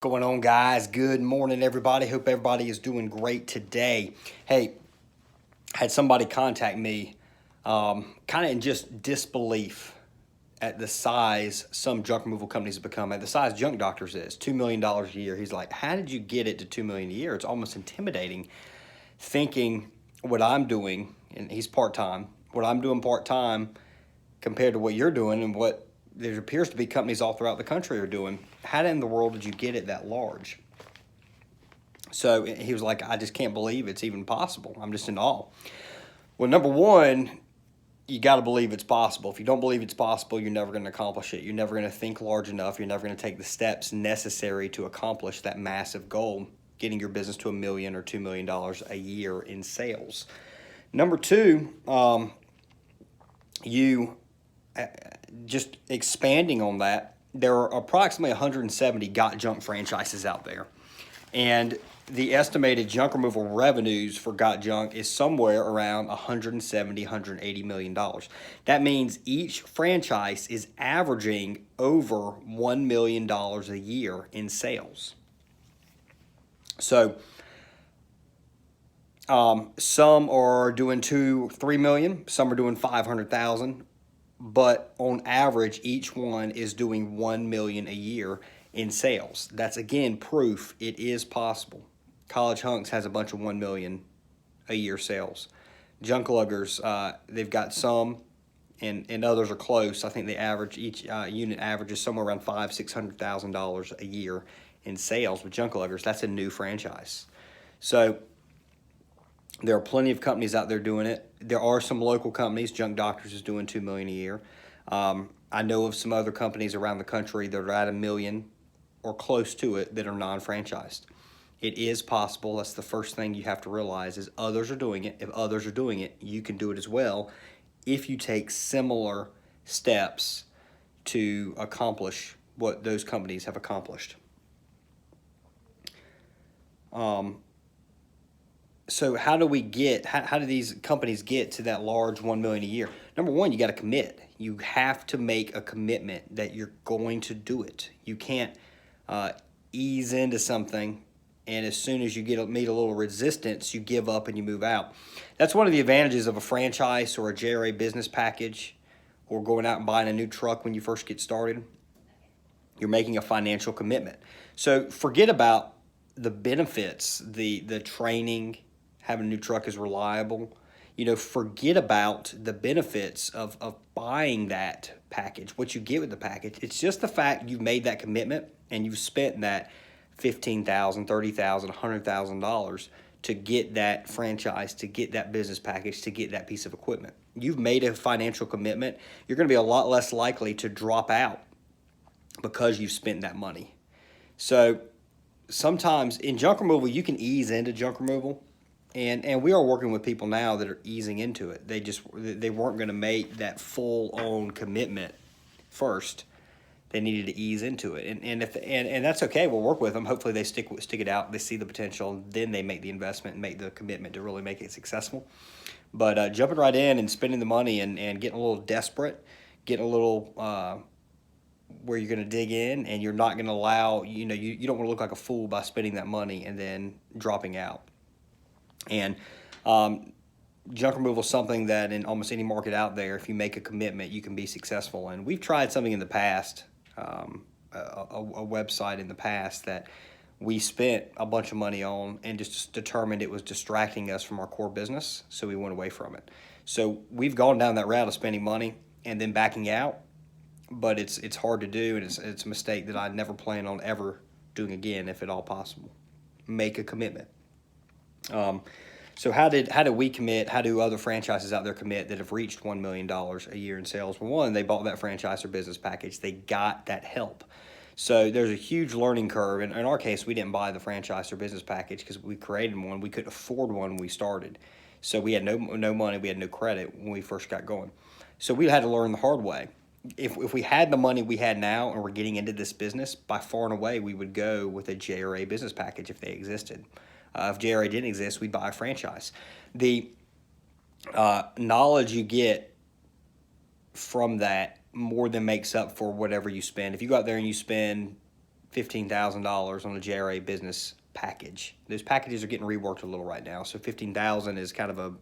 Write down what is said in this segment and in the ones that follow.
Going on, guys? Good morning, everybody. Hope everybody is doing great today. Hey, had somebody contact me, kind of in just disbelief at the size some junk removal companies have become, at the size Junk Doctors is $2 million a year. He's like, "How did you get it to $2 million a year?" It's almost intimidating, thinking what I'm doing, and he's part time. What I'm doing part time compared to what you're doing, and what there appears to be companies all throughout the country are doing. How in the world did you get it that large? So he was like, "I just can't believe it's even possible. I'm just in awe." Well, number one, you got to believe it's possible. If you don't believe it's possible, you're never going to accomplish it. You're never going to think large enough. You're never going to take the steps necessary to accomplish that massive goal, getting your business to $1 million or $2 million a year in sales. Number two, you just expanding on that, there are approximately 170 Got Junk franchises out there. And the estimated junk removal revenues for Got Junk is somewhere around 170, $180 million. That means each franchise is averaging over $1 million a year in sales. So some are doing 2-3 million, some are doing 500,000, but on average, each one is doing 1 million a year in sales. That's again proof it is possible. College Hunks has a bunch of 1 million a year sales. Junk Luggers, they've got some, and others are close. I think the average each unit averages somewhere around $500,000-$600,000 a year in sales with Junk Luggers. That's a new franchise. So there are plenty of companies out there doing it. There are some local companies. Junk Doctors is doing $2 million a year. I know of some other companies around the country that are at $1 million or close to it that are non-franchised. It is possible. That's the first thing you have to realize is others are doing it. If others are doing it, you can do it as well if you take similar steps to accomplish what those companies have accomplished. So how do these companies get to that large 1 million a year? Number one, you got to commit. You have to make a commitment that you're going to do it. You can't ease into something, and as soon as you meet a little resistance, you give up and you move out. That's one of the advantages of a franchise or a JRA business package, or going out and buying a new truck when you first get started. You're making a financial commitment. So forget about the benefits, the training. Having a new truck is reliable. Forget about the benefits of buying that package, what you get with the package. It's just the fact you've made that commitment and you've spent that $15,000, $30,000, $100,000 to get that franchise, to get that business package, to get that piece of equipment. You've made a financial commitment. You're going to be a lot less likely to drop out because you've spent that money. So sometimes in junk removal, you can ease into junk removal. And we are working with people now that are easing into it. They weren't going to make that full-on commitment first. They needed to ease into it, and that's okay. We'll work with them. Hopefully, they stick it out. They see the potential, then they make the investment and make the commitment to really make it successful. But jumping right in and spending the money and getting a little desperate, getting a little where you're going to dig in, and you're not going to allow you don't want to look like a fool by spending that money and then dropping out. And junk removal is something that in almost any market out there, if you make a commitment, you can be successful. And we've tried something in the past, a website in the past that we spent a bunch of money on and just determined it was distracting us from our core business, so we went away from it. So we've gone down that route of spending money and then backing out, but it's hard to do, and it's a mistake that I never plan on ever doing again, if at all possible. Make a commitment. So how did we commit? How do other franchises out there commit that have reached $1 million a year in sales? Well, one, they bought that franchise or business package. They got that help. So there's a huge learning curve. In our case, we didn't buy the franchise or business package because we created one. We couldn't afford one when we started. So we had no money. We had no credit when we first got going. So we had to learn the hard way. If we had the money we had now and we're getting into this business, by far and away, we would go with a JRA business package if they existed. If JRA didn't exist, we'd buy a franchise. The knowledge you get from that more than makes up for whatever you spend. If you go out there and you spend $15,000 on a JRA business package. Those packages are getting reworked a little right now, so 15,000 is kind of a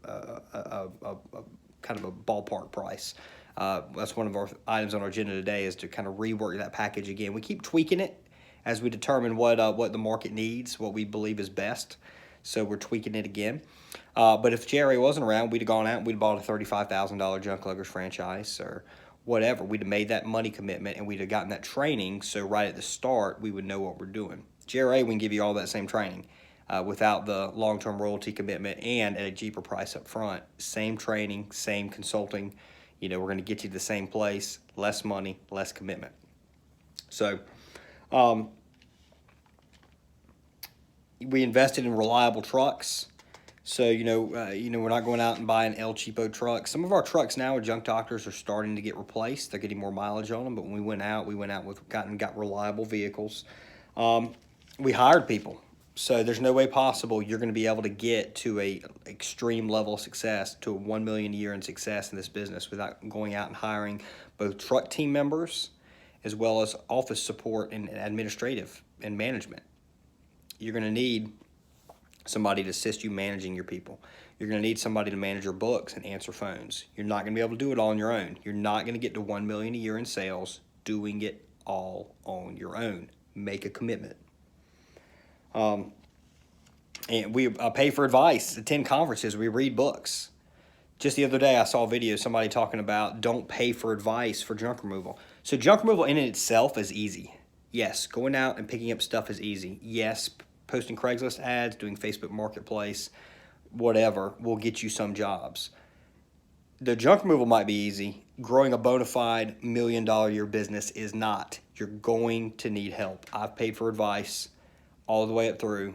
ballpark price. That's one of our items on our agenda today, is to kind of rework that package again. We keep tweaking it as we determine what the market needs, what we believe is best. So we're tweaking it again. But if JRA wasn't around, we'd have gone out and we'd have bought a $35,000 Junk Luggers franchise or whatever. We'd have made that money commitment and we'd have gotten that training, so right at the start we would know what we're doing. JRA, we can give you all that same training without the long-term royalty commitment and at a cheaper price up front. Same training, same consulting. We're going to get you to the same place, less money, less commitment. So we invested in reliable trucks. So, we're not going out and buying El Cheapo trucks. Some of our trucks now, Junk Doctors, are starting to get replaced. They're getting more mileage on them. But when we went out with got reliable vehicles. We hired people. So there's no way possible you're going to be able to get to a extreme level of success, to a $1 million a year in success in this business, without going out and hiring both truck team members as well as office support and administrative and management. You're going to need somebody to assist you managing your people. You're going to need somebody to manage your books and answer phones. You're not going to be able to do it all on your own. You're not going to get to $1 million a year in sales doing it all on your own. Make a commitment. And we pay for advice, attend conferences, we read books. Just the other day, I saw a video, somebody talking about don't pay for advice for junk removal. So junk removal in itself is easy. Yes, going out and picking up stuff is easy. Yes, posting Craigslist ads, doing Facebook Marketplace, whatever, will get you some jobs. The junk removal might be easy. Growing a bona fide $1 million a year business is not. You're going to need help. I've paid for advice all the way up through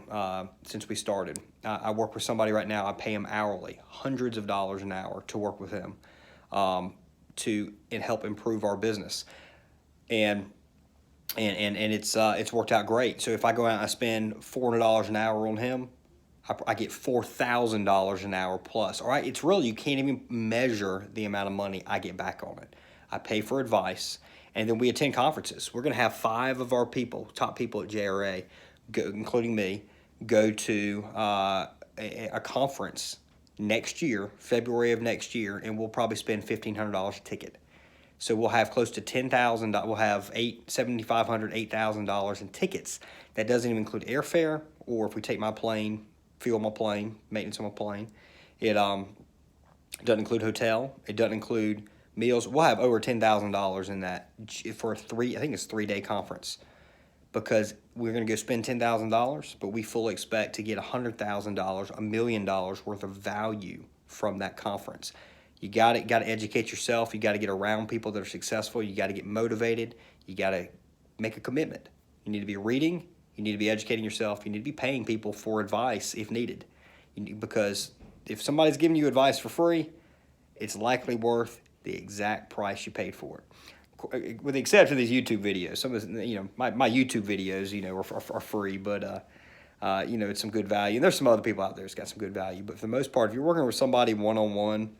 since we started. I work with somebody right now. I pay him hourly, hundreds of dollars an hour to work with him to help improve our business. And it's worked out great. So if I go out and I spend $400 an hour on him, I get $4,000 an hour plus. All right, it's really, you can't even measure the amount of money I get back on it. I pay for advice, and then we attend conferences. We're going to have 5 of our people, top people at JRA, including me, go to a conference next year, February of next year, and we'll probably spend $1,500 a ticket. So we'll have close to $10,000. We'll have $7,500, $8,000 in tickets. That doesn't even include airfare, or if we take my plane, fuel my plane, maintenance on my plane. It doesn't include hotel. It doesn't include meals. We'll have over $10,000 in that for I think it's 3-day conference, because we're going to go spend $10,000, but we fully expect to get $100,000, $1 million worth of value from that conference. You got to educate yourself. You got to get around people that are successful. You got to get motivated. You got to make a commitment. You need to be reading. You need to be educating yourself. You need to be paying people for advice if needed, because if somebody's giving you advice for free, it's likely worth the exact price you paid for it. With the exception of these YouTube videos, some of my YouTube videos, are free, but it's some good value. And there's some other people out there that's got some good value, but for the most part, if you're working with somebody one-on-one,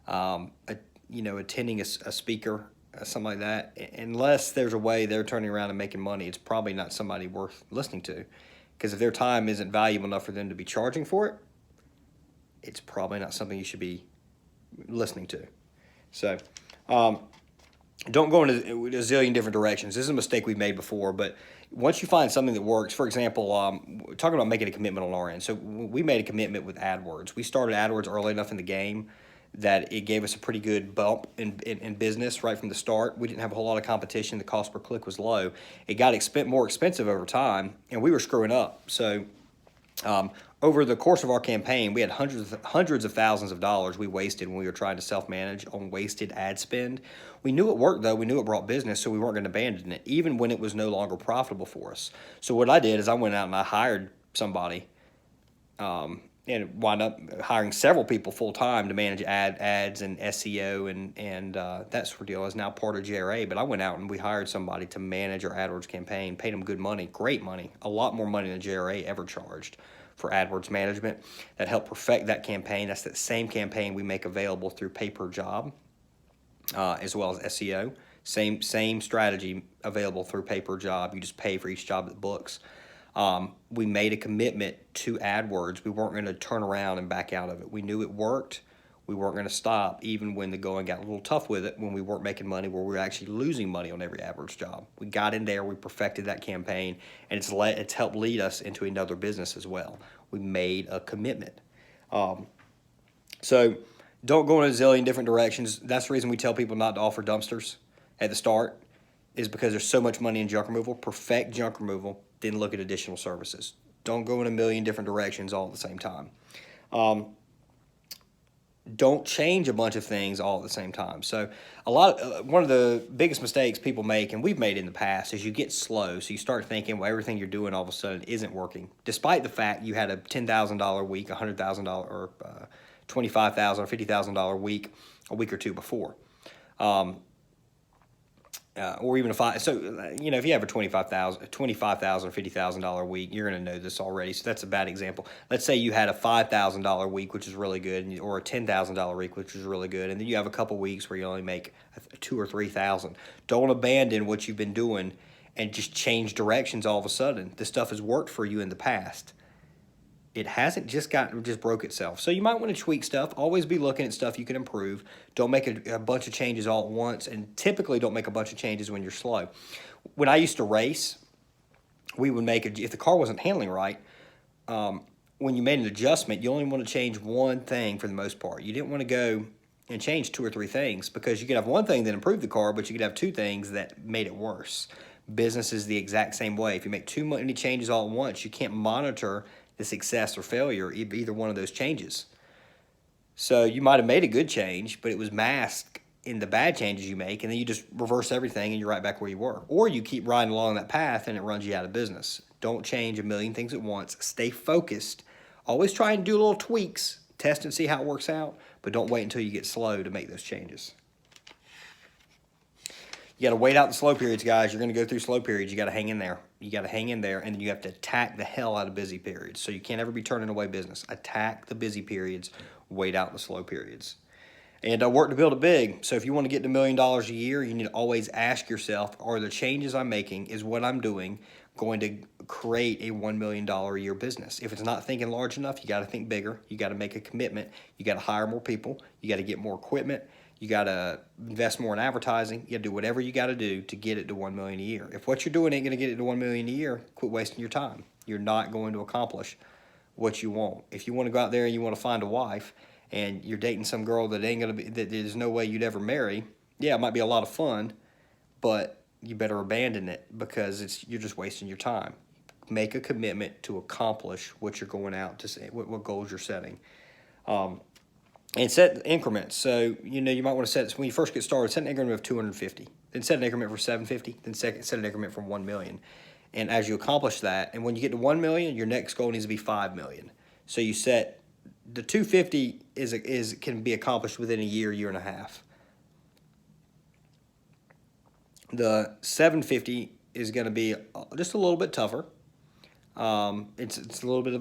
attending a speaker, something like that, unless there's a way they're turning around and making money, it's probably not somebody worth listening to, because if their time isn't valuable enough for them to be charging for it, it's probably not something you should be listening to. So, don't go in a zillion different directions. This is a mistake we've made before, but once you find something that works, for example, talking about making a commitment on our end. So we made a commitment with AdWords. We started AdWords early enough in the game that it gave us a pretty good bump in business right from the start. We didn't have a whole lot of competition. The cost per click was low. It got more expensive over time, and we were screwing up. So over the course of our campaign, we had hundreds of thousands of dollars we wasted when we were trying to self-manage on wasted ad spend. We knew it worked, though. We knew it brought business, so we weren't going to abandon it, even when it was no longer profitable for us. So what I did is I went out and I hired somebody, and wound up hiring several people full-time to manage ads and SEO and that sort of deal. I was now part of JRA, but I went out and we hired somebody to manage our AdWords campaign, paid them good money, great money, a lot more money than JRA ever charged for AdWords management. That helped perfect that campaign. That's that same campaign we make available through pay-per-job, as well as SEO. Same strategy available through pay per job. You just pay for each job that books. We made a commitment to AdWords. We weren't going to turn around and back out of it. We knew it worked. We weren't going to stop even when the going got a little tough with it, when we weren't making money, where we were actually losing money on every AdWords job. We got in there, we perfected that campaign, and it's helped lead us into another business as well. We made a commitment. So don't go in a zillion different directions. That's the reason we tell people not to offer dumpsters at the start, is because there's so much money in junk removal. Perfect junk removal, then look at additional services. Don't go in a million different directions all at the same time. Don't change a bunch of things all at the same time. So one of the biggest mistakes people make, and we've made in the past, is you get slow. So you start thinking, well, everything you're doing all of a sudden isn't working, despite the fact you had a $10,000 week, $100,000, or $25,000 or $50,000 week a week or two before. Or even if you have a $25,000 or $50,000 week, you're going to know this already. So that's a bad example. Let's say you had a $5,000 week, which is really good, or a $10,000 week, which is really good, and then you have a couple weeks where you only make $2,000 or $3,000. Don't abandon what you've been doing and just change directions all of a sudden. This stuff has worked for you in the past. It hasn't just broke itself. So you might want to tweak stuff. Always be looking at stuff you can improve. Don't make a bunch of changes all at once, and typically don't make a bunch of changes when you're slow. When I used to race, we would if the car wasn't handling right, when you made an adjustment, you only want to change one thing for the most part. You didn't want to go and change 2 or 3 things, because you could have one thing that improved the car, but you could have 2 things that made it worse. Business is the exact same way. If you make too many changes all at once, you can't monitor the success or failure of either one of those changes. So you might have made a good change, but it was masked in the bad changes you make, and then you just reverse everything and you're right back where you were. Or you keep riding along that path and it runs you out of business. Don't change a million things at once. Stay focused. Always try and do little tweaks, test and see how it works out, but don't wait until you get slow to make those changes. You got to wait out the slow periods, guys. You're going to go through slow periods. You got to hang in there. You got to hang in there, and then you have to attack the hell out of busy periods. So you can't ever be turning away business. Attack the busy periods. Wait out the slow periods. And work to build it big. So if you want to get to $1 million a year, you need to always ask yourself, are the changes I'm making, is what I'm doing going to create a $1 million a year business? If it's not thinking large enough, you got to think bigger. You got to make a commitment. You got to hire more people. You got to get more equipment. You got to invest more in advertising. You got to do whatever you got to do to get it to $1 million a year. If what you're doing ain't going to get it to $1 million a year, quit wasting your time. You're not going to accomplish what you want. If you want to go out there and you want to find a wife, and you're dating some girl that there's no way you'd ever marry, yeah, it might be a lot of fun, but you better abandon it, because you're just wasting your time. Make a commitment to accomplish what you're going out to say, what goals you're setting. And set increments. So, you might want to set, when you first get started, set an increment of 250. Then set an increment for 750. Then set an increment from 1 million. And as you accomplish that, and when you get to 1 million, your next goal needs to be 5 million. So you set, the 250 can be accomplished within a year and a half. The 750 is going to be just a little bit tougher. It's a little bit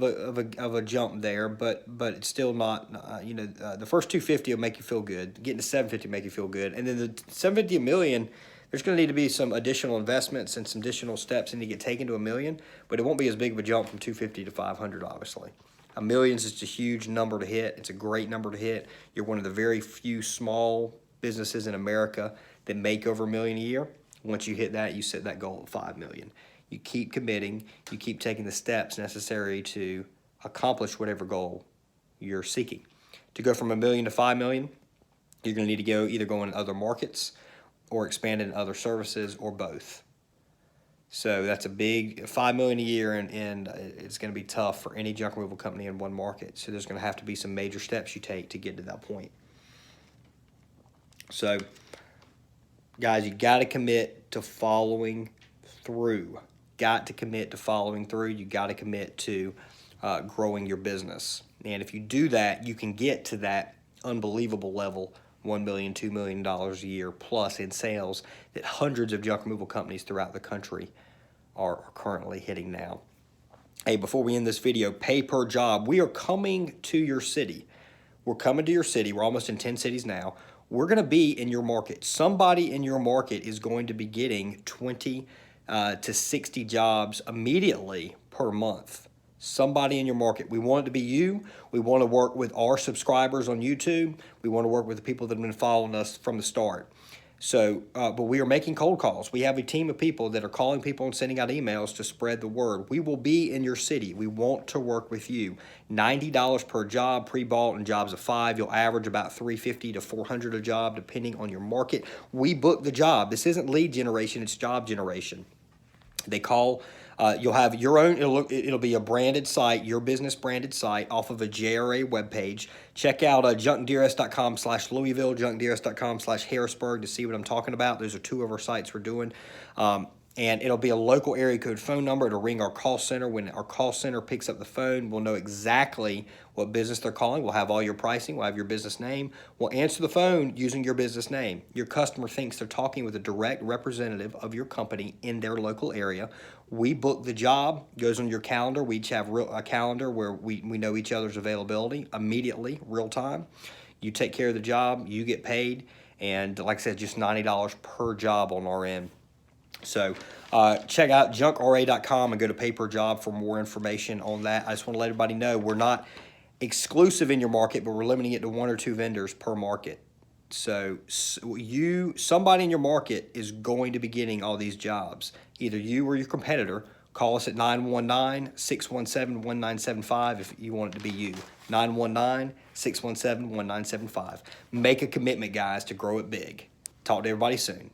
of a jump there, but it's still not. The first 250 will make you feel good. Getting to 750 will make you feel good, and then the 750 $1 million. There's going to need to be some additional investments and some additional steps to get taken to $1 million, but it won't be as big of a jump from 250 to 500, obviously. $1 million is just a huge number to hit. It's a great number to hit. You're one of the very few small businesses in America that make over $1 million a year. Once you hit that, you set that goal at 5 million. You keep committing, you keep taking the steps necessary to accomplish whatever goal you're seeking. To go from $1 million to 5 million, you're going to need to either go in other markets or expand in other services, or both. So that's a big $5 million a year, and it's going to be tough for any junk removal company in one market. So there's going to have to be some major steps you take to get to that point. So, guys, you got to commit to following through. Got to commit to following through. You got to commit to growing your business. And if you do that, you can get to that unbelievable level, $1 million, $2 million a year plus in sales, that hundreds of junk removal companies throughout the country are currently hitting now. Hey, before we end this video, pay per job. We are coming to your city. We're coming to your city. We're almost in 10 cities now. we're going to be in your market. Somebody in your market is going to be getting 20 to 60 jobs immediately per month. Somebody in your market. We want it to be you. We want to work with our subscribers on YouTube. We want to work with the people that have been following us from the start. So, but we are making cold calls. We have a team of people that are calling people and sending out emails to spread the word. We will be in your city. We want to work with you. $90 per job, pre-bought, and jobs of 5. You'll average about $350 to $400 a job, depending on your market. We book the job. This isn't lead generation; it's job generation. They call. You'll have your own. It'll be a branded site, your business branded site, off of a JRA webpage. Check out junkdrs.com/Louisville, junkdrs.com/Harrisburg to see what I'm talking about. Those are two of our sites we're doing. And it'll be a local area code phone number. It'll ring our call center. When our call center picks up the phone, we'll know exactly what business they're calling. We'll have all your pricing. We'll have your business name. We'll answer the phone using your business name. Your customer thinks they're talking with a direct representative of your company in their local area. We book the job, goes on your calendar. We each have a calendar where we know each other's availability immediately, real time. You take care of the job, you get paid, and like I said, just $90 per job on our end. So check out junkra.com and go to pay per job for more information on that. I just want to let everybody know we're not exclusive in your market, but we're limiting it to 1 or 2 vendors per market. So somebody in your market is going to be getting all these jobs. Either you or your competitor. Call us at 919-617-1975 if you want it to be you. 919-617-1975. Make a commitment, guys, to grow it big. Talk to everybody soon.